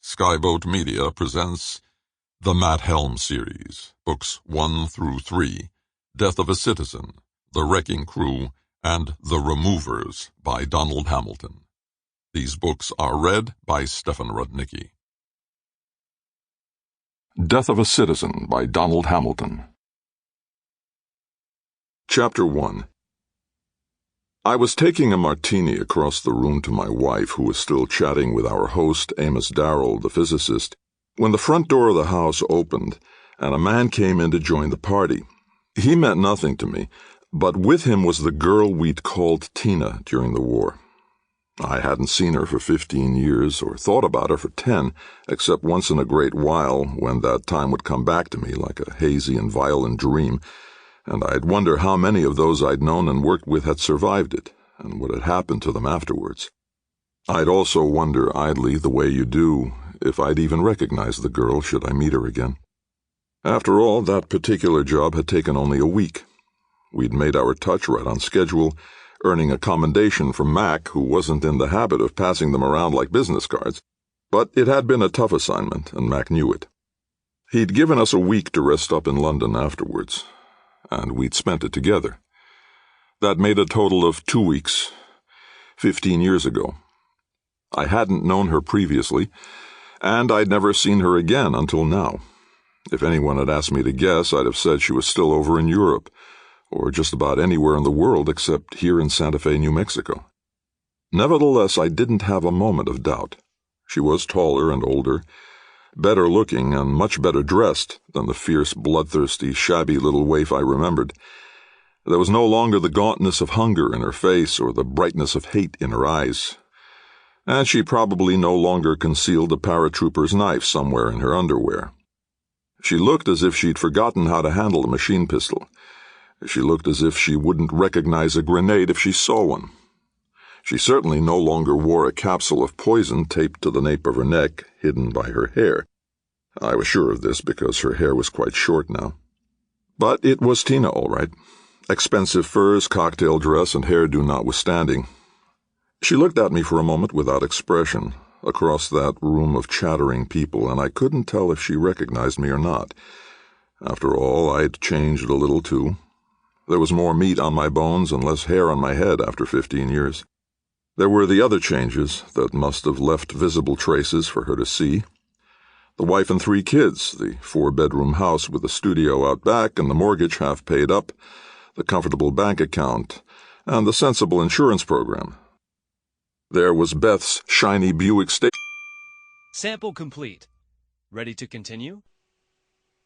Skyboat Media presents the Matt Helm Series, Books 1 through 3, Death of a Citizen, The Wrecking Crew, and The Removers by Donald Hamilton. These books are read by Stefan Rudnicki. Death of a Citizen by Donald Hamilton. Chapter 1. I was taking a martini across the room to my wife, who was still chatting with our host, Amos Darrell, the physicist, when the front door of the house opened and a man came in to join the party. He meant nothing to me, but with him was the girl we'd called Tina during the war. I hadn't seen her for 15 years or thought about her for 10, except once in a great while when that time would come back to me like a hazy and violent dream, and I'd wonder how many of those I'd known and worked with had survived it, and what had happened to them afterwards. I'd also wonder idly, the way you do, if I'd even recognize the girl should I meet her again. After all, that particular job had taken only a week. We'd made our touch right on schedule, earning a commendation from Mac, who wasn't in the habit of passing them around like business cards. But it had been a tough assignment, and Mac knew it. He'd given us a week to rest up in London afterwards, and we'd spent it together. That made a total of 2 weeks, 15 years ago. I hadn't known her previously, and I'd never seen her again until now. If anyone had asked me to guess, I'd have said she was still over in Europe, or just about anywhere in the world except here in Santa Fe, New Mexico. Nevertheless, I didn't have a moment of doubt. She was taller and older, better looking and much better dressed than the fierce, bloodthirsty, shabby little waif I remembered. There was no longer the gauntness of hunger in her face or the brightness of hate in her eyes, and she probably no longer concealed a paratrooper's knife somewhere in her underwear. She looked as if she'd forgotten how to handle a machine pistol. She looked as if she wouldn't recognize a grenade if she saw one. She certainly no longer wore a capsule of poison taped to the nape of her neck, hidden by her hair. I was sure of this because her hair was quite short now. But it was Tina, all right. Expensive furs, cocktail dress, and hairdo notwithstanding. She looked at me for a moment without expression, across that room of chattering people, and I couldn't tell if she recognized me or not. After all, I'd changed a little too. There was more meat on my bones and less hair on my head after 15 years. There were the other changes that must have left visible traces for her to see. The wife and 3 kids, the 4-bedroom house with a studio out back and the mortgage half paid up, the comfortable bank account, and the sensible insurance program. There was Beth's shiny Buick station. Sample complete. Ready to continue?